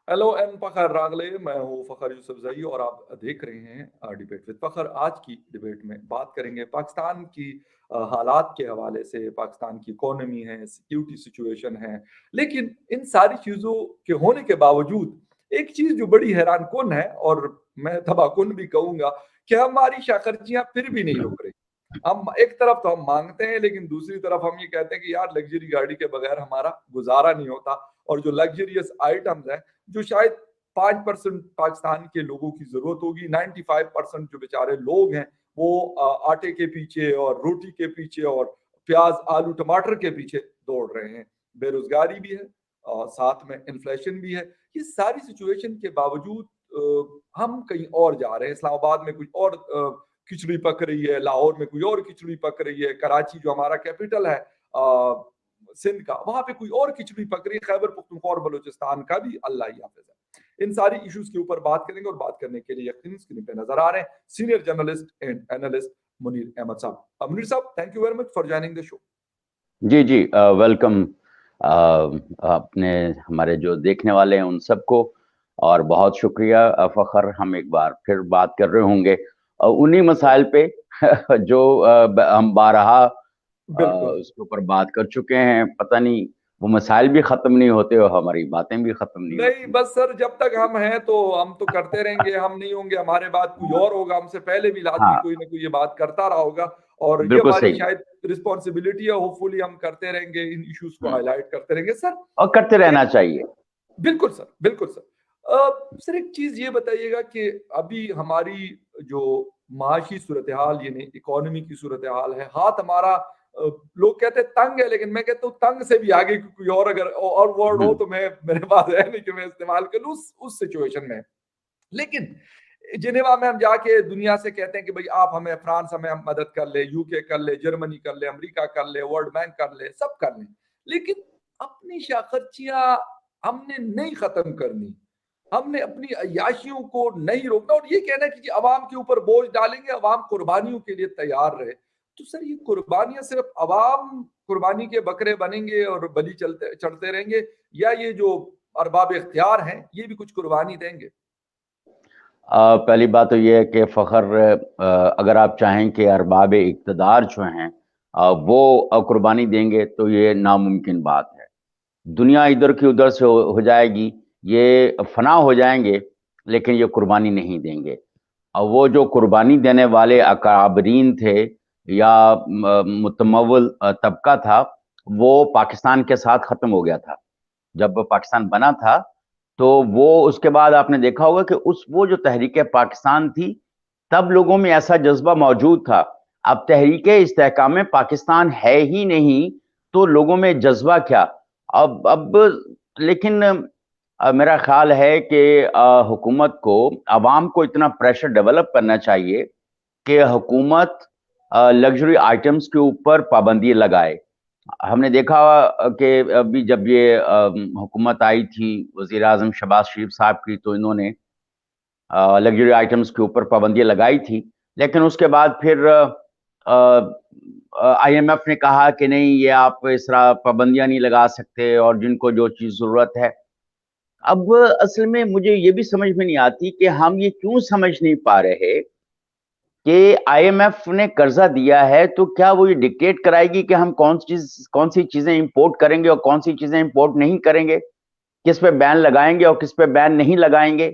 Hello and फखर रागले, मैं हूँ फखर यूसुफ जई और आप देख रहे हैं डिबेट विद फखर। आज की डिबेट में बात करेंगे पाकिस्तान की हालात के हवाले से। पाकिस्तान की इकोनॉमी है, सिक्योरिटी सिचुएशन है, लेकिन इन सारी चीज़ों के होने के बावजूद एक चीज़ जो बड़ी हैरान कुन है, और मैं तबाहकुन भी कहूँगा, कि हमारी शाखर्चियाँ फिर भी नहीं रुक रही। हम एक तरफ तो हम मांगते हैं, लेकिन दूसरी तरफ हम ये कहते हैं कि यार लग्जरी गाड़ी के बगैर हमारा गुजारा नहीं होता। और जो लग्जरियस आइटम्स हैं, जो शायद 5% पाकिस्तान के लोगों की जरूरत होगी, 95% जो बेचारे लोग हैं वो आटे के पीछे और रोटी के पीछे और प्याज आलू टमाटर के पीछे दौड़ रहे हैं। बेरोजगारी भी है और साथ में इन्फ्लेशन भी है। ये सारी सिचुएशन के बावजूद हम कहीं और जा रहे हैं। इस्लामाबाद में कुछ और खिचड़ी पक रही है, लाहौर में कोई और खिचड़ी पक रही है, कराची जो हमारा कैपिटल है सिंध का, वहां पे कोई और खिचड़ी पक रही है, खैबर पख्तूनख्वा और बलूचिस्तान का भी, अल्लाह ही हाफिज है। इन सारी इश्यूज के ऊपर बात करेंगे और बात करने के लिए यकीन स्क्रीन पे नजर आ रहे हैं senior journalist and analyst Munir Ahmed साहब। मुनीर साहब, thank you very much for joining the show. जी जी, वेलकम अपने हमारे जो देखने वाले हैं उन सबको, और बहुत शुक्रिया फखर। हम एक बार फिर बात कर रहे होंगे उन्हीं मसाइल पे जो हम बारहा बिल्कुल उसके ऊपर बात कर चुके हैं। पता नहीं वो मसाइल भी खत्म नहीं होते और हमारी बातें भी खत्म नहीं नहीं, होती। बस सर जब तक हम हैं तो हम तो करते रहेंगे। हम नहीं होंगे, हमारे बाद कोई और होगा, हमसे पहले भी लाजमी हाँ, कोई ना कोई ये बात करता रहा होगा। और ये बिल्कुल हमारी सही। शायद रिस्पॉन्सिबिलिटी है। होपफुली हम करते रहेंगे, इन इश्यूज को हाईलाइट करते रहेंगे सर। और करते रहना एक चाहिए। बिल्कुल सर, बिल्कुल सर। सर एक चीज ये बताइएगा कि अभी हमारी जो माशी सूरत हाल, यानी इकोनॉमी की सूरत हाल है, हाथ हमारा लोग कहते हैं तंग है, लेकिन मैं कहता हूँ तंग से भी आगे की कोई और अगर और वर्ड हो हम्म तो मैं, मेरे पास है नहीं कि मैं इस्तेमाल करूँ उस सिचुएशन में। लेकिन जिनेवा में हम जाके दुनिया से कहते हैं कि भाई आप हमें, फ्रांस हमें हम मदद कर ले, यूके कर ले, जर्मनी कर ले, अमेरिका कर ले, वर्ल्ड बैंक कर ले, सब कर ले, लेकिन अपनी शाखर्चियां हमने नहीं खत्म करनी। हमने अपनी अय्याशियों को नहीं रोकना और ये कहना है कि अवाम के ऊपर बोझ डालेंगे, अवाम कुर्बानियों के लिए तैयार रहे। तो सर ये कुर्बानियां सिर्फ अवाम कुर्बानी के बकरे बनेंगे और बलि चलते चढ़ते रहेंगे, या ये जो अरबाब इख्तियार हैं ये भी कुछ कुर्बानी देंगे? पहली बात तो ये है कि फखर, अगर आप चाहें कि अरबाब इक़्तिदार जो हैं वो कुर्बानी देंगे तो ये नामुमकिन बात है। दुनिया इधर की उधर से हो जाएगी, ये फना हो जाएंगे, लेकिन ये कुर्बानी नहीं देंगे। और वो जो कुर्बानी देने वाले अकाबरीन थे या मुतमव्वल तबका था, वो पाकिस्तान के साथ ख़त्म हो गया था। जब पाकिस्तान बना था तो वो, उसके बाद आपने देखा होगा कि वो जो तहरीक पाकिस्तान थी, तब लोगों में ऐसा जज्बा मौजूद था। अब तहरीक इस्तेहकाम पाकिस्तान है ही नहीं तो लोगों में जज्बा क्या? अब लेकिन मेरा ख्याल है कि हुकूमत को, अवाम को इतना प्रेशर डेवलप करना चाहिए कि हुकूमत लग्जरी आइटम्स के ऊपर पाबंदी लगाए। हमने देखा कि अभी जब ये हुकूमत आई थी वज़ीर आज़म शहबाज शरीफ साहब की, तो इन्होंने लग्जरी आइटम्स के ऊपर पाबंदी लगाई थी। लेकिन उसके बाद फिर IMF ने कहा कि नहीं, ये आप इस तरह पाबंदियां नहीं लगा सकते और जिनको जो चीज़ ज़रूरत है। अब असल में मुझे ये भी समझ में नहीं आती कि हम ये क्यों समझ नहीं पा रहे कि IMF ने कर्जा दिया है तो क्या वो ये डिक्टेट कराएगी कि हम कौन सी चीजें इंपोर्ट करेंगे और कौन सी चीजें इंपोर्ट नहीं करेंगे, किस पे बैन लगाएंगे और किस पे बैन नहीं लगाएंगे।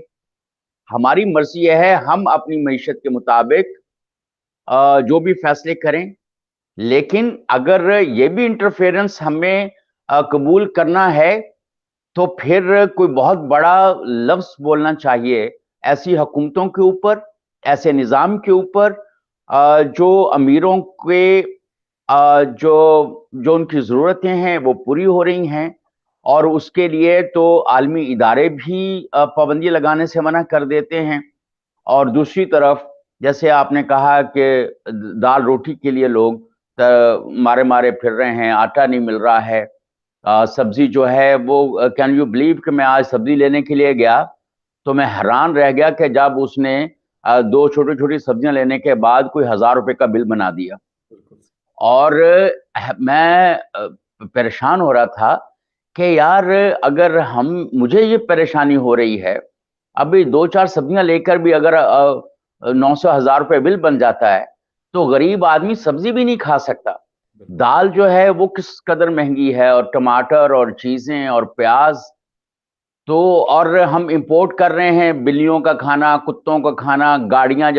हमारी मर्जी यह है, हम अपनी मईशत के मुताबिक जो भी फैसले करें। लेकिन अगर ये भी इंटरफेरेंस हमें कबूल करना है तो फिर कोई बहुत बड़ा लफ्ज बोलना चाहिए ऐसी हुकूमतों के ऊपर, ऐसे निज़ाम के ऊपर जो अमीरों के जो जो उनकी ज़रूरतें हैं वो पूरी हो रही हैं, और उसके लिए तो आलमी इदारे भी पाबंदी लगाने से मना कर देते हैं। और दूसरी तरफ, जैसे आपने कहा कि दाल रोटी के लिए लोग मारे मारे फिर रहे हैं, आटा नहीं मिल रहा है, सब्जी जो है वो, कैन यू बिलीव कि मैं आज सब्जी लेने के लिए गया तो मैं हैरान रह गया कि जब उसने दो छोटी छोटी सब्जियां लेने के बाद कोई 1000 रुपए का बिल बना दिया। और मैं परेशान हो रहा था کہ یار اگر مجھے یہ پریشانی ہو رہی ہے، ابھی 2-4 سبزیاں لے کر بھی اگر 900,000 روپے بل بن جاتا ہے تو غریب آدمی سبزی بھی نہیں کھا سکتا. دال جو ہے وہ کس قدر مہنگی ہے، اور ٹماٹر اور چیزیں اور پیاز، تو اور ہم امپورٹ کر رہے ہیں بلیوں کا کھانا، کتوں کا کھانا، گاڑیاں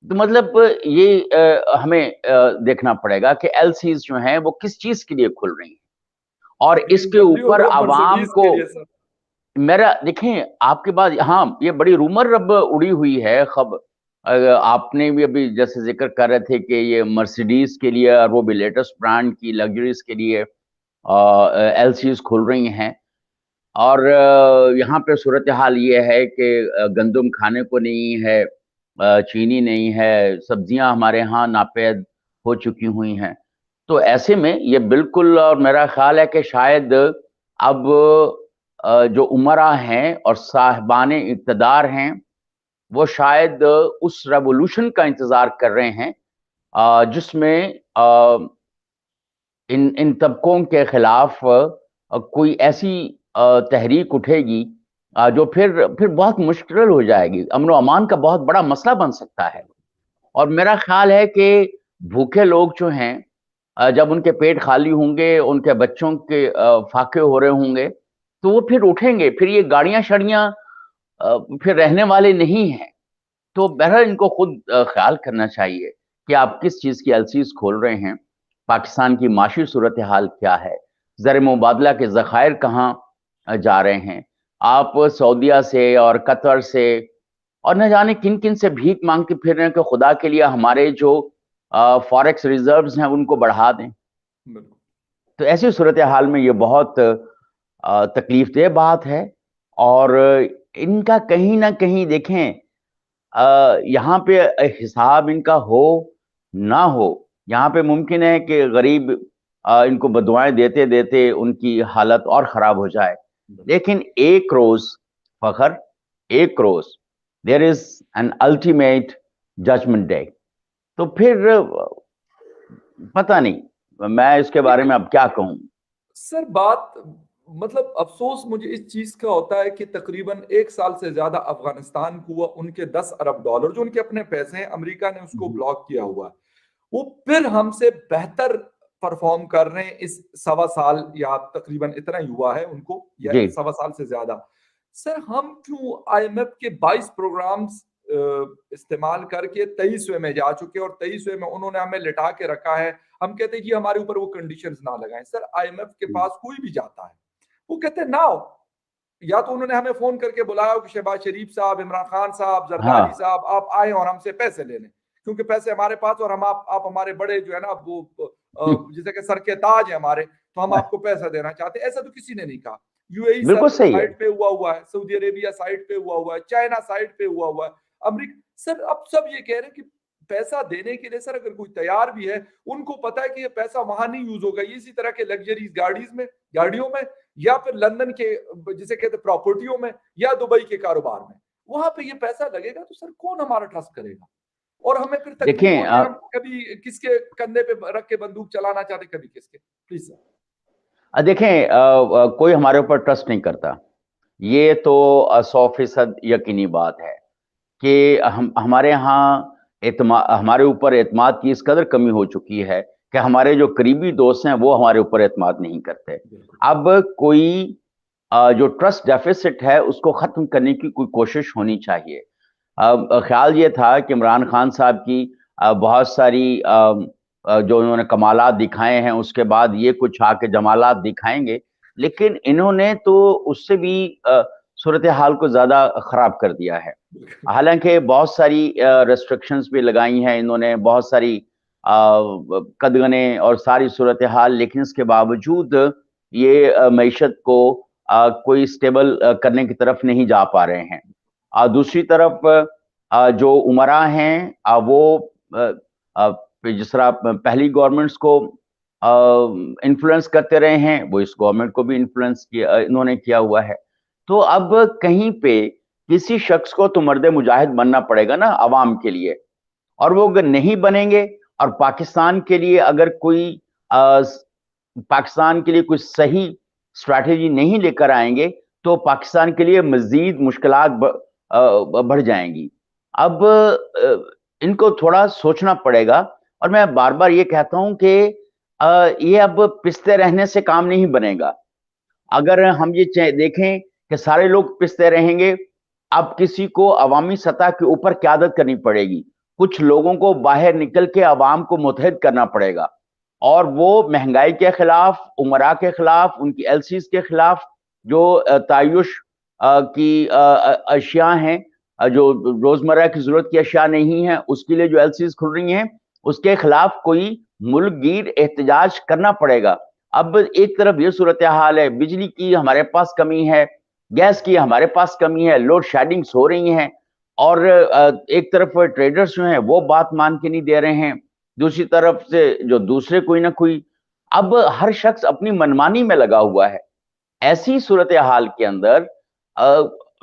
تو مطلب یہ ہمیں دیکھنا پڑے گا کہ ایل سیز جو ہیں وہ کس چیز کے لیے کھل رہی ہیں، اور اس کے BMW اوپر تو عوام مرسیڈیز کو کے لیے سر. میرا دیکھیں آپ کے بعد، ہاں یہ بڑی رومر رب اڑی ہوئی ہے خبر. آپ نے بھی ابھی جیسے ذکر کر رہے تھے کہ یہ مرسیڈیز کے لیے اور وہ بھی لیٹسٹ برانڈ کی لگژریز کے لیے ایل سیز کھل رہی ہیں، اور یہاں پہ صورتحال یہ ہے کہ گندم کھانے کو نہیں ہے، چینی نہیں ہے، سبزیاں ہمارے ہاں ناپید ہو چکی ہوئی ہیں. تو ایسے میں یہ بالکل، اور میرا خیال ہے کہ شاید اب جو عمرا ہیں اور صاحبان اقتدار ہیں وہ شاید اس ریولوشن کا انتظار کر رہے ہیں جس میں ان طبقوں کے خلاف کوئی ایسی تحریک اٹھے گی جو پھر بہت مشکل ہو جائے گی، امن و امان کا بہت بڑا مسئلہ بن سکتا ہے. اور میرا خیال ہے کہ بھوکے لوگ جو ہیں جب ان کے پیٹ خالی ہوں گے، ان کے بچوں کے فاقے ہو رہے ہوں گے، تو وہ پھر اٹھیں گے. پھر یہ گاڑیاں شڑیاں پھر رہنے والے نہیں ہیں. تو بہرحال ان کو خود خیال کرنا چاہیے کہ آپ کس چیز کی ایلسیز کھول رہے ہیں، پاکستان کی معاشی صورتحال کیا ہے، زر مبادلہ کے ذخائر کہاں جا رہے ہیں. آپ سعودیہ سے اور قطر سے اور نہ جانے کن کن سے بھیک مانگ کے پھر رہے ہیں کہ خدا کے لیے ہمارے جو فوریکس ریزروز ہیں ان کو بڑھا دیں. تو ایسی صورتحال میں یہ بہت تکلیف دہ بات ہے. اور ان کا کہیں نہ کہیں دیکھیں یہاں پہ حساب ان کا ہو نہ ہو، یہاں پہ ممکن ہے کہ غریب ان کو بدوائیں دیتے دیتے ان کی حالت اور خراب ہو جائے. لیکن ایک روز فخر، ایک روز there is an ultimate judgment day. تو پھر پتہ نہیں میں اس کے بارے میں اب کیا کہوں. سر بات مطلب افسوس مجھے اس چیز کا ہوتا ہے کہ تقریباً 1 سال سے زیادہ افغانستان کو ان کے $10 ارب جو ان کے اپنے پیسے ہیں امریکہ نے اس کو بلاک کیا ہوا ہے، وہ پھر ہم سے بہتر پرفارم کر رہے ہیں اس 1.25 سال یا تقریباً اتنا ہی ہوا ہے ان کو، یا 1.25 سال سے زیادہ. سر ہم کیوں آئی ایم ایف کے 22 پروگرامز استعمال کر کے 23ویں میں جا چکے، اور 23ویں میں انہوں نے ہمیں لٹا کے رکھا ہے. ہم کہتے ہیں کہ ہمارے اوپر وہ کنڈیشنز نہ لگائیں. سر آئی ایم ایف کے پاس کوئی بھی جاتا ہے وہ کہتے ہیں نہ ہو، یا تو انہوں نے ہمیں فون کر کے بلایا کہ شہباز شریف صاحب، عمران خان صاحب، زرداری صاحب آپ آئیں اور ہم سے پیسے لے لیں، کیونکہ پیسے ہمارے پاس، اور ہم آپ ہمارے بڑے جو ہے نا وہ جیسے کہ سر کے تاج ہیں ہمارے، تو ہم آپ کو پیسہ دینا چاہتے ہیں. ایسا تو کسی نے نہیں کہا. You a E sir site پہ ہوا ہے، سعودی عربیہ سائٹ پہ ہوا ہے، چائنا سائٹ پہ ہوا ہے، امریکہ. سر اب سب یہ کہہ رہے ہیں کہ پیسہ دینے کے لیے سر اگر کوئی تیار بھی ہے، ان کو پتا ہے کہ یہ پیسہ وہاں نہیں یوز ہوگا، یہ اسی طرح کے لگژریز گاڑیوں میں، یا پھر لندن کے جسے کہتے ہیں پراپرٹیوں میں، یا دبئی کے کاروبار میں، وہاں پہ یہ پیسہ لگے گا. تو سر کون ہمارا ٹرسٹ کرے گا؟ اور ہمیں پھر تکلیف ہوتی ہے، ہم کبھی کس کے کندھے پہ رکھ کے بندوق چلانا چاہتے، کبھی کس کے. Please sir. دیکھیں کوئی ہمارے اوپر ٹرسٹ نہیں کرتا، یہ تو 100% یقینی بات ہے کہ ہمارے ہاں ہمارے اوپر اعتماد کی اس قدر کمی ہو چکی ہے کہ ہمارے جو قریبی دوست ہیں وہ ہمارے اوپر اعتماد نہیں کرتے. اب کوئی جو ٹرسٹ ڈیفیسٹ ہے اس کو ختم کرنے کی کوئی کوشش ہونی چاہیے. خیال یہ تھا کہ عمران خان صاحب کی بہت ساری جو انہوں نے کمالات دکھائے ہیں اس کے بعد یہ کچھ آ کے جمالات دکھائیں گے، لیکن انہوں نے تو اس سے بھی صورتحال کو زیادہ خراب کر دیا ہے. حالانکہ بہت ساری ریسٹرکشنز بھی لگائی ہیں انہوں نے، بہت ساری قدغنے اور ساری صورتحال، لیکن اس کے باوجود یہ معیشت کو کوئی سٹیبل کرنے کی طرف نہیں جا پا رہے ہیں. دوسری طرف جو عمرا ہیں وہ جس طرح پہلی گورنمنٹس کو انفلوئنس کرتے رہے ہیں، وہ اس گورنمنٹ کو بھی انفلوئنس کیا انہوں نے کیا ہوا ہے. تو اب کہیں پہ کسی شخص کو تو مرد مجاہد بننا پڑے گا نا عوام کے لیے، اور وہ اگر نہیں بنیں گے اور پاکستان کے لیے اگر کوئی صحیح स्ट्रैटेजी नहीं लेकर आएंगे तो पाकिस्तान के लिए मजीद मुश्किलात बढ़ जाएंगी। अब इनको थोड़ा सोचना पड़ेगा, और मैं बार बार ये कहता हूं कि ये अब पिसते रहने से काम नहीं बनेगा। अगर हम ये देखें कि सारे लोग पिसते रहेंगे, अब किसी को अवामी सतह के ऊपर क़यादत करनी पड़ेगी, कुछ लोगों को बाहर निकल के अवाम को मुतहद करना पड़ेगा, और वो महंगाई के खिलाफ, उमरा के खिलाफ, उनकी एलसीज के खिलाफ, जो तायुश की अशिया हैं, जो रोजमर्रा की जरूरत की अशिया नहीं है, उसके लिए जो एलसीज खुल रही हैं, उसके खिलाफ कोई मुल्कगीर एहतजाज करना पड़ेगा। अब एक तरफ ये सूरत हाल है, बिजली की हमारे पास कमी है, गैस की हमारे पास कमी है, लोड शेडिंग्स हो रही हैं, और एक तरफ ट्रेडर्स जो हैं वो बात मान के नहीं दे रहे हैं, दूसरी तरफ से जो दूसरे कोई ना कोई, अब हर शख्स अपनी मनमानी में लगा हुआ है। ऐसी सूरत हाल के अंदर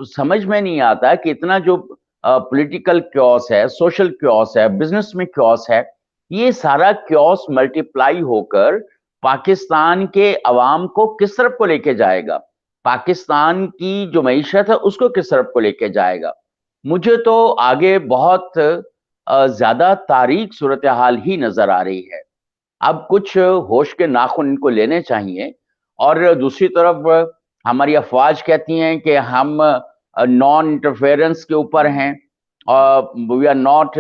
समझ में नहीं आता कि इतना जो पॉलिटिकल क्योस है, सोशल क्योस है, बिजनेस में क्योस है, ये सारा क्योस मल्टीप्लाई होकर पाकिस्तान के अवाम को किस तरफ को लेके जाएगा, पाकिस्तान की जो मईशत है उसको किस तरफ को लेके जाएगा। मुझे तो आगे बहुत ज्यादा तारीक सूरत हाल ही नजर आ रही है। अब कुछ होश के नाखून इनको लेने चाहिए, और दूसरी तरफ हमारी अफवाज कहती हैं कि हम नॉन इंटरफेरेंस के ऊपर हैं, और वी आर नॉट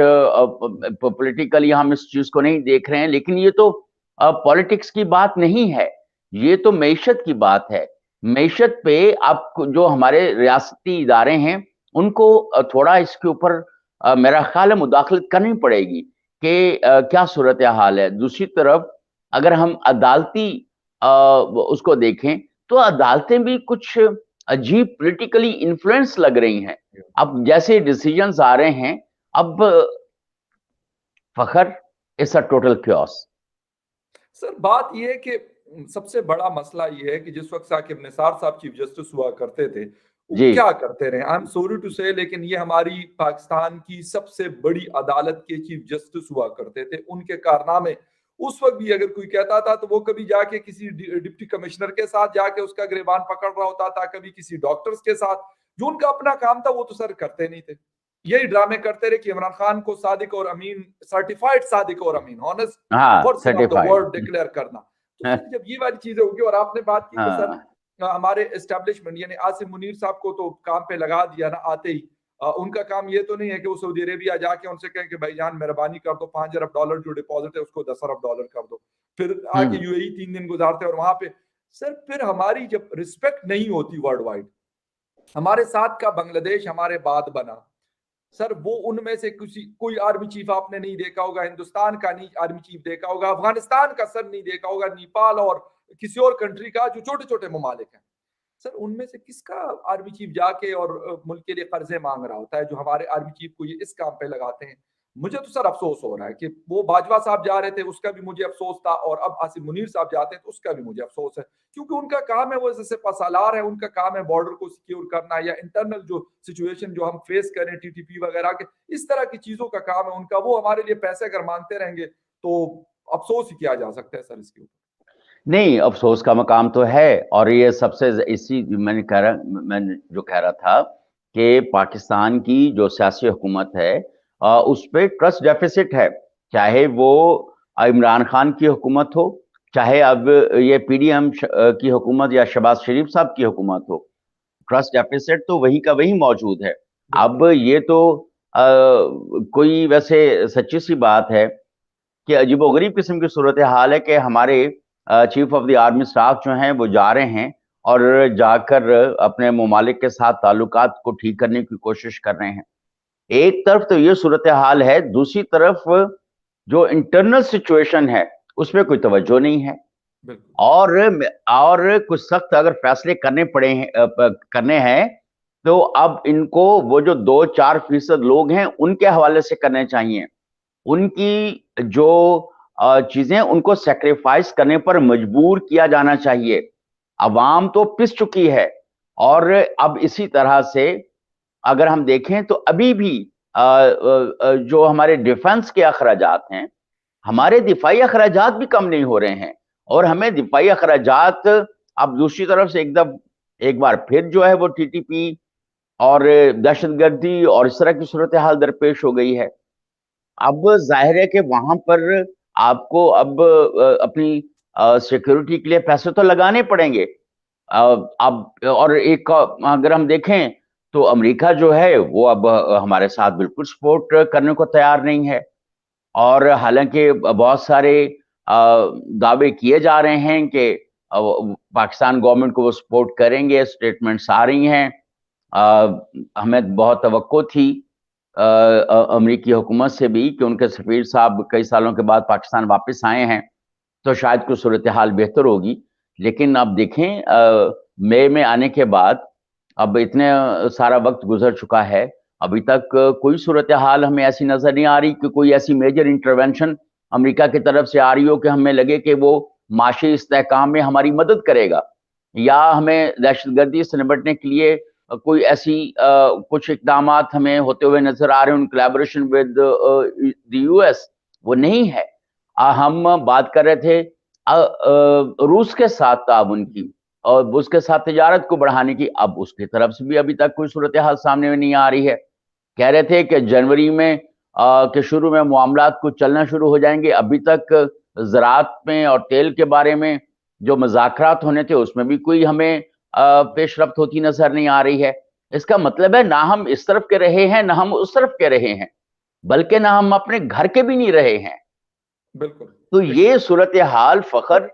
पॉलिटिकली, हम इस चीज को नहीं देख रहे हैं, लेकिन ये तो पॉलिटिक्स की बात नहीं है, ये तो मईशत की बात है। मईशत पे अब जो हमारे रियासती इदारे हैं उनको थोड़ा इसके ऊपर मेरा ख्याल है मुदाखलत करनी पड़ेगी कि क्या सूरत हाल है। दूसरी तरफ अगर हम अदालती उसको देखें तो अदालतें भी कुछ अजीब पॉलिटिकली इन्फ्लुएंस लग रही हैं। अब जैसे डिसीजंस आ रहे हैं, अब Fakhar, it's a total chaos. Sir बात यह है कि सबसे बड़ा मसला ये है कि जिस वक्त साकिब निसार साहब चीफ जस्टिस हुआ करते थे, वो जी क्या करते रहे, आई एम सॉरी टू से, लेकिन ये हमारी पाकिस्तान की सबसे बड़ी अदालत के चीफ जस्टिस हुआ करते थे। उनके कारनामे उस वक्त भी अगर कोई कहता था तो वो कभी जाके किसी डिप्टी कमिश्नर के साथ जाके उसका गिरबान पकड़ रहा होता था, कभी किसी डॉक्टर्स के साथ। जो उनका अपना काम था वो तो सर करते नहीं थे, यही ड्रामे करते रहे कि इमरान खान को सादिक और अमीन, सर्टिफाइड सादिक और अमीन, ऑनेस्ट हाँ, person of the certified. World declare करना। तो फिर जब ये वाली चीजें होगी, और आपने बात की कि सर हाँ हमारे एस्टेब्लिशमेंट यानी आसिम मुनीर साहब को तो काम पे लगा दिया ना आते ही। उनका काम ये तो नहीं है कि वो सऊदी अरेबिया जाके उनसे कहें कि भाईजान मेहरबानी कर दो, $5 अरब जो डिपॉजिट है उसको $10 अरब कर दो, फिर आके यूएई 3 दिन गुजारते हैं और वहां पे सर फिर हमारी जब रिस्पेक्ट नहीं होती वर्ल्ड वाइड, हमारे साथ का बांग्लादेश हमारे बाद बना सर, वो उनमें से कोई आर्मी चीफ आपने नहीं देखा होगा, हिंदुस्तान का नहीं आर्मी चीफ देखा होगा, अफगानिस्तान का सर नहीं देखा होगा, नेपाल और किसी और कंट्री का जो छोटे छोटे ममालिक हैं सर, उनमें से किसका आर्मी चीफ जाके और मुल्क के लिए कर्जे मांग रहा होता है जो हमारे आर्मी चीफ को ये इस काम पे लगाते हैं। मुझे तो सर अफसोस हो रहा है कि वो बाजवा साहब जा रहे थे उसका भी मुझे अफसोस था, और अब आसिम मुनीर साहब जाते हैं तो उसका भी मुझे अफसोस है, क्योंकि उनका काम है वो जैसे पसालार है, उनका काम है बॉर्डर को सिक्योर करना या इंटरनल जो सिचुएशन जो हम फेस करें टीटीपी वगैरह के इस तरह की चीजों का काम है उनका। वो हमारे लिए पैसे अगर मांगते रहेंगे तो अफसोस ही किया जा सकता है सर इसके ऊपर। नहीं, अफसोस का मकाम तो है, और ये सबसे इसी मैंने जो कह रहा था कि पाकिस्तान की जो सियासी हुकूमत है उस पर ट्रस्ट डेफिसिट है, चाहे वो इमरान खान की हुकूमत हो, चाहे अब ये पीडीएम की हुकूमत या शहबाज शरीफ साहब की हुकूमत हो, ट्रस्ट डेफिसिट तो वही का वही मौजूद है। अब ये तो कोई वैसे सच्ची सी बात है कि अजीबोगरीब किस्म की सूरत हाल है कि हमारे chief of the army staff जो हैं वो जा रहे हैं और जाकर अपने ममालिक के साथ ताल्लुकात को ठीक करने की कोशिश कर रहे हैं। एक तरफ तो ये सूरत हाल है, दूसरी तरफ जो इंटरनल सिचुएशन है उसमें कोई तवज्जो नहीं है, और कुछ सख्त अगर फैसले करने हैं तो अब इनको वो जो 2-4% लोग हैं उनके हवाले से करने चाहिए। उनकी जो चीजें उनको सेक्रीफाइस करने पर मजबूर किया जाना चाहिए। अवाम तो पिस चुकी है, और अब इसी तरह से अगर हम देखें तो अभी भी जो हमारे डिफेंस के अखराजात हैं, हमारे दिफाई अखराजात भी कम नहीं हो रहे हैं, और हमें दिफाई अखराजात اب دوسری طرف سے ایک بار پھر جو ہے وہ TTP اور دہشت گردی اور اس طرح کی صورتحال درپیش ہو گئی ہے. اب ظاہر ہے کہ وہاں پر آپ کو اب اپنی سیکیورٹی کے لیے پیسے تو لگانے پڑیں گے. اب اور ایک اگر ہم دیکھیں تو امریکہ جو ہے وہ اب ہمارے ساتھ بالکل سپورٹ کرنے کو تیار نہیں ہے. اور حالانکہ بہت سارے دعوے کیے جا رہے ہیں کہ پاکستان گورنمنٹ کو وہ سپورٹ کریں گے, اسٹیٹمنٹس آ رہی ہیں. ہمیں بہت توقع تھی امریکی حکومت سے بھی کہ ان کے سفیر صاحب کئی سالوں کے بعد پاکستان واپس آئے ہیں تو شاید کوئی صورتحال بہتر ہوگی. لیکن اب دیکھیں مئی میں آنے کے بعد اب اتنے سارا وقت گزر چکا ہے, ابھی تک کوئی صورتحال ہمیں ایسی نظر نہیں آ رہی کہ کوئی ایسی میجر انٹرونشن امریکہ کی طرف سے آ رہی ہو کہ ہمیں لگے کہ وہ معاشی استحکام میں ہماری مدد کرے گا, یا ہمیں دہشت گردی سے نمٹنے کے لیے کوئی ایسی کچھ اقدامات ہمیں ہوتے ہوئے نظر آ رہے ہیں ان کولیبوریشن ود دی US. وہ نہیں ہے. ہم بات کر رہے تھے روس کے ساتھ تعاون کی اور اس کے ساتھ تجارت کو بڑھانے کی, اب اس کی طرف سے بھی ابھی تک کوئی صورتحال سامنے میں نہیں آ رہی ہے. کہہ رہے تھے کہ جنوری میں کے شروع میں معاملات کچھ چلنا شروع ہو جائیں گے, ابھی تک زراعت میں اور تیل کے بارے میں جو مذاکرات ہونے تھے اس میں بھی کوئی ہمیں پیش رفت ہوتی نظر نہیں آ رہی ہے. اس کا مطلب ہے نہ ہم اس طرف کے رہے ہیں نہ ہم اس طرف کے رہے ہیں, بلکہ نہ ہم اپنے گھر کے بھی نہیں رہے ہیں. بالکل. تو یہ صورتحال فخر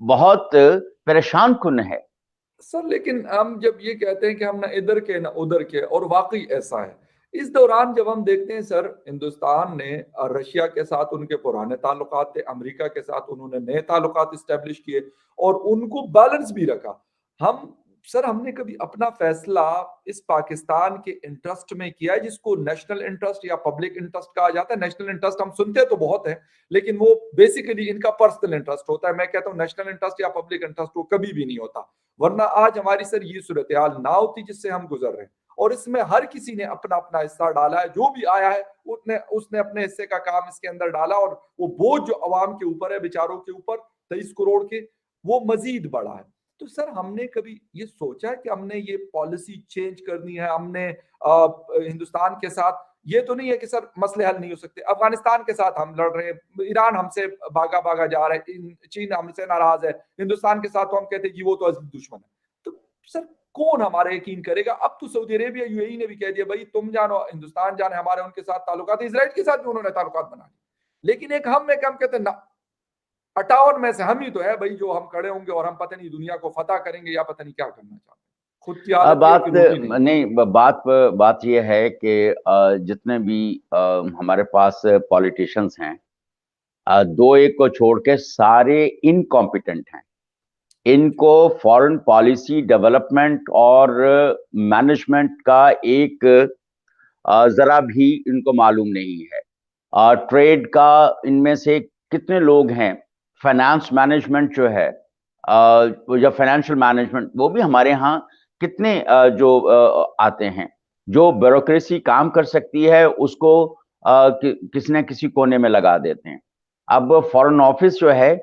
بہت پریشان کن ہے. سر لیکن ہم جب یہ کہتے ہیں کہ ہم نہ ادھر کے نہ ادھر کے, اور واقعی ایسا ہے, اس دوران جب ہم دیکھتے ہیں سر ہندوستان نے رشیا کے ساتھ ان کے پرانے تعلقات تھے, امریکہ کے ساتھ انہوں نے نئے تعلقات اسٹیبلش کیے اور ان کو بیلنس بھی رکھا. ہم نے کبھی اپنا فیصلہ اس پاکستان کے انٹرسٹ میں کیا ہے جس کو نیشنل انٹرسٹ یا پبلک انٹرسٹ کہا جاتا ہے؟ نیشنل انٹرسٹ ہم سنتے تو بہت ہیں لیکن وہ بیسیکلی ان کا پرسنل انٹرسٹ ہوتا ہے. میں کہتا ہوں نیشنل انٹرسٹ یا پبلک انٹرسٹ وہ کبھی بھی نہیں ہوتا, ورنہ آج ہماری سر یہ صورتحال نہ ہوتی جس سے ہم گزر رہے ہیں. اور اس میں ہر کسی نے اپنا اپنا حصہ ڈالا ہے, جو بھی آیا ہے اس نے اپنے حصے کا کام اس کے اندر ڈالا, اور وہ بوجھ جو عوام کے اوپر ہے, بیچاروں کے اوپر 23 کروڑ کے, وہ مزید بڑا ہے. تو سر ہم نے کبھی یہ سوچا ہے کہ ہم نے یہ پالیسی چینج کرنی ہے؟ ہم نے ہندوستان کے ساتھ یہ تو نہیں ہے کہ سر مسئلے حل نہیں ہو سکتے, افغانستان کے ساتھ ہم لڑ رہے ہیں, ایران ہم سے بھاگا جا رہا ہے, چین ہم سے ناراض ہے, ہندوستان کے ساتھ تو ہم کہتے ہیں کہ وہ تو عزیز دشمن ہے. تو سر کون ہمارا یقین کرے گا؟ اب تو سعودی عربیہ UAE نے بھی کہہ دیا بھائی تم جانو, ہندوستان جانے, ہمارے ان کے ساتھ تعلقات, اسرائیل کے ساتھ بھی انہوں نے تعلقات بنا لی. لیکن ایک ہم کہتے ہیں نا 58 میں سے ہم ہی تو ہے بھائی جو ہم کھڑے ہوں گے اور ہم پتہ نہیں دنیا کو فتح کریں گے یا پتہ نہیں کیا کرنا چاہتے ہیں. خود کی حالت بات یہ ہے کہ جتنے بھی ہمارے پاس پولیٹیشنز ہیں, دو ایک کو چھوڑ کے سارے انکمپیٹنٹ ہیں. ان کو فارن پالیسی ڈیولپمنٹ اور مینجمنٹ کا ایک ذرا بھی ان کو معلوم نہیں ہے. ٹریڈ کا ان میں سے کتنے لوگ ہیں, فائنانس مینجمنٹ جو ہے یا فائنینشیل مینجمنٹ, وہ بھی ہمارے ہاں کتنے جو آتے ہیں, جو بیوروکریسی کام کر سکتی ہے اس کو کسی نہ کسی کونے میں لگا دیتے ہیں. اب فارن آفس جو ہے,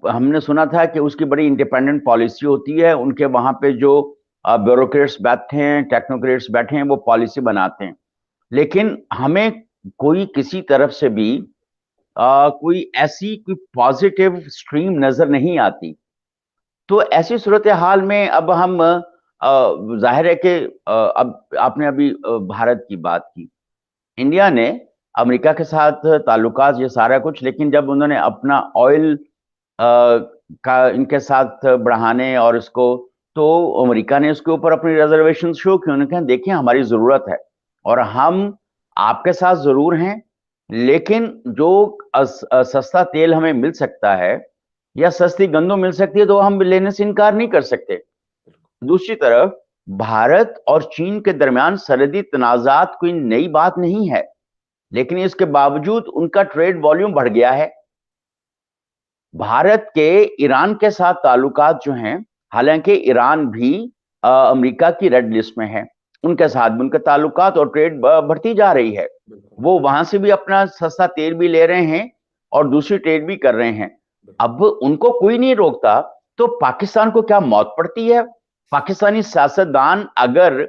ہم نے سنا تھا کہ اس کی بڑی انڈیپینڈنٹ پالیسی ہوتی ہے, ان کے وہاں پہ جو بیوروکریٹس بیٹھے ہیں, ٹیکنوکریٹس بیٹھے ہیں, وہ پالیسی بناتے ہیں. لیکن ہمیں کوئی کسی طرف سے بھی کوئی ایسی کوئی پازیٹیو اسٹریم نظر نہیں آتی. تو ایسی صورتحال میں اب ہم ظاہر ہے کہ اب آپ نے ابھی بھارت کی بات کی, انڈیا نے امریکہ کے ساتھ تعلقات یہ سارا کچھ, لیکن جب انہوں نے اپنا آئل کا ان کے ساتھ بڑھانے اور اس کو, تو امریکہ نے اس کے اوپر اپنی ریزرویشن شو کی. انہوں نے کہا دیکھیں ہماری ضرورت ہے اور ہم آپ کے ساتھ ضرور ہیں, لیکن جو سستا تیل ہمیں مل سکتا ہے یا سستی گندم مل سکتی ہے تو ہم لینے سے انکار نہیں کر سکتے. دوسری طرف بھارت اور چین کے درمیان سرحدی تنازعات کوئی نئی بات نہیں ہے, لیکن اس کے باوجود ان کا ٹریڈ والیوم بڑھ گیا ہے. بھارت کے ایران کے ساتھ تعلقات جو ہیں, حالانکہ ایران بھی امریکہ کی ریڈ لسٹ میں ہے, ان کے ساتھ بھی ان کے تعلقات اور ٹریڈ بڑھتی جا رہی ہے. وہ وہاں سے بھی اپنا سستا تیل بھی لے رہے ہیں اور دوسری ٹریڈ بھی کر رہے ہیں. اب ان کو کوئی نہیں روکتا تو पाकिस्तान को क्या मौत पड़ती है? पाकिस्तानी सियासतदान अगर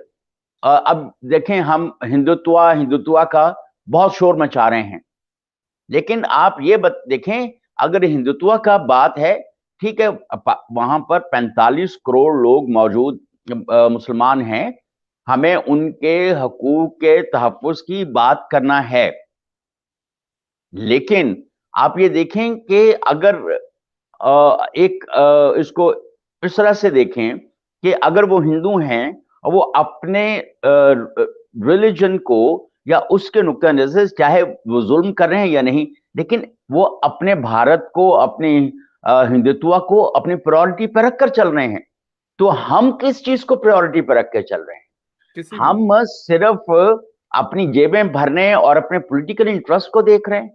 अब देखें, हम हिंदुत्व का बहुत शोर मचा रहे हैं, लेकिन आप ये देखें, अगर हिंदुत्व का बात है, ठीक है, वहां पर 45 करोड़ लोग मौजूद मुसलमान हैं, हमें उनके हकूक के तहफ़्फ़ुज़ की बात करना है। लेकिन आप ये देखें कि अगर इसको इस तरह से देखें कि अगर वो हिंदू हैं और वो अपने रिलीजन को या उसके नुक्ता नजर, चाहे वो जुल्म कर रहे हैं या नहीं, लेकिन वो अपने भारत को, अपने हिंदुत्व को अपनी प्रायोरिटी पर रखकर चल रहे हैं। तो हम किस चीज को प्रायोरिटी पर रख के चल रहे हैं? किसी हम सिर्फ अपनी जेबें भरने और अपने पॉलिटिकल इंटरेस्ट को देख रहे हैं।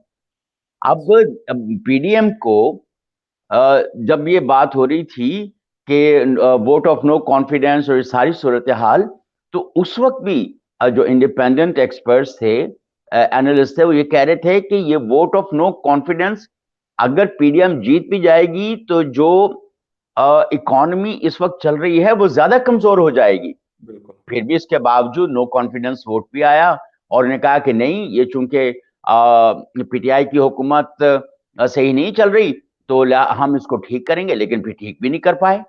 अब पीडीएम को जब ये बात हो रही थी कि वोट ऑफ नो कॉन्फिडेंस और ये सारी सूरत हाल, तो उस वक्त भी जो इंडिपेंडेंट एक्सपर्ट्स थे, एनालिस्ट थे, वो ये कह रहे थे कि ये वोट ऑफ नो कॉन्फिडेंस, अगर पीडीएम जीत भी जाएगी तो जो इकोनॉमी इस वक्त चल रही है वो ज्यादा कमजोर हो जाएगी। बिल्कुल फिर भी इसके बावजूद नो कॉन्फिडेंस वोट भी आया और उन्होंने कहा कि नहीं, ये चूंकि पीटीआई की हुकूमत सही नहीं चल रही तो हम इसको ठीक करेंगे, लेकिन फिर ठीक भी नहीं कर पाए।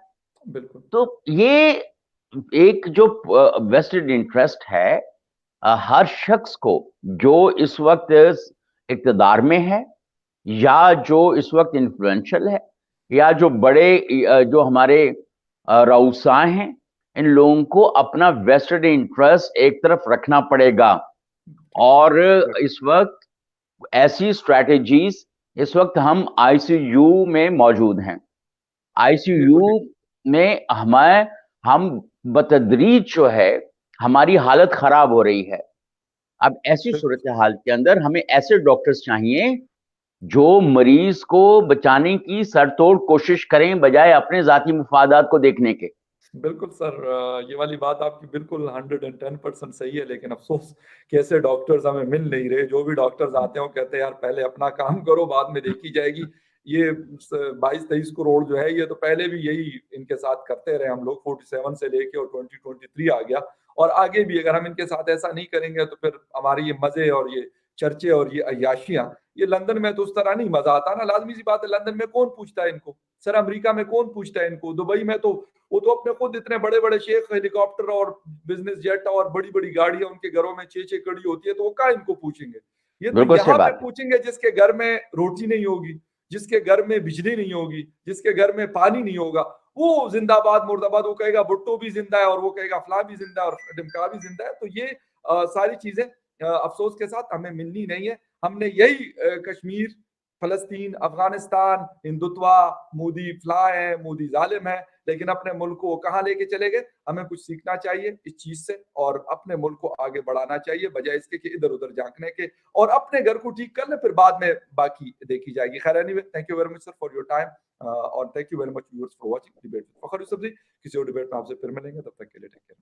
बिल्कुल तो ये एक जो वेस्टेड इंटरेस्ट है हर शख्स को, जो इस वक्त इक्तदार में है या जो इस वक्त इन्फ्लुएंशियल है या जो बड़े जो हमारे रऊसा हैं, इन लोगों को अपना वेस्टेड इंटरेस्ट एक तरफ रखना पड़ेगा। और इस वक्त ऐसी स्ट्रैटेजीज, इस वक्त हम आईसीयू में मौजूद हैं। आईसीयू बिल्कुल में हम बतदरीज जो है हमारी हालत खराब हो रही है। अब ऐसी बिल्कुल सूरत हाल के अंदर हमें ऐसे डॉक्टर्स चाहिए जो मरीज को बचाने की सरतोड़ कोशिश करें, बजाय अपने जाती मुफादात को देखने के। बिल्कुल सर, ये वाली बात आपकी बिल्कुल 110% सही है, लेकिन अफसोस कि ऐसे डॉक्टर्स हमें मिल नहीं रहे। जो भी डॉक्टर्स आते हैं वो कहते हैं यार पहले अपना काम करो, बाद में देखी जाएगी। ये 22-23 करोड़ जो है, ये तो पहले भी यही इनके साथ करते रहे हम लोग, 47 से लेके और 2023 आ गया। और आगे भी अगर हम इनके साथ ऐसा नहीं करेंगे तो फिर हमारी ये मजे और ये चर्चे और ये अय्याशियां, ये लंदन में तो उस तरह नहीं मजा आता ना। लाजमी सी बात है, लंदन में कौन पूछता है इनको? सर अमेरिका में कौन पूछता है इनको? दुबई में तो वो तो अपने खुद इतने बड़े बड़े शेख हेलीकॉप्टर और बिजनेस जेट और बड़ी बड़ी गाड़ियां उनके घरों में 6-6 खड़ी होती है, तो वो क्या इनको पूछेंगे? ये तो बिल्कुल सही यहाँ पे बात है। पूछेंगे जिसके घर में रोटी नहीं होगी, जिसके घर में बिजली नहीं होगी, जिसके घर में पानी नहीं होगा। वो जिंदाबाद मुर्दाबाद, वो कहेगा भुट्टो भी जिंदा है और वो कहेगा फला भी जिंदा है और डिमका भी जिंदा है। तो ये सारी चीजें अफसोस के साथ हमें मिलनी नहीं है। हमने यही कश्मीर, फलस्तीन, अफगानिस्तान, हिंदुत्वा, मोदी फला है, मोदी जालिम है, लेकिन अपने मुल्क को कहाँ लेके चले गए? हमें कुछ सीखना चाहिए इस चीज से और अपने मुल्क को आगे बढ़ाना चाहिए, बजाय इसके कि इधर उधर झांकने के। और अपने घर को ठीक कर ले, फिर बाद में बाकी देखी जाएगी। खैर anyway, thank you very much sir for your time और thank you very much viewers for watching debate with Fakhar Yusuf ji. किसी और डिबेट में आपसे फिर मिलेंगे, तब तक के लिए टेक केयर।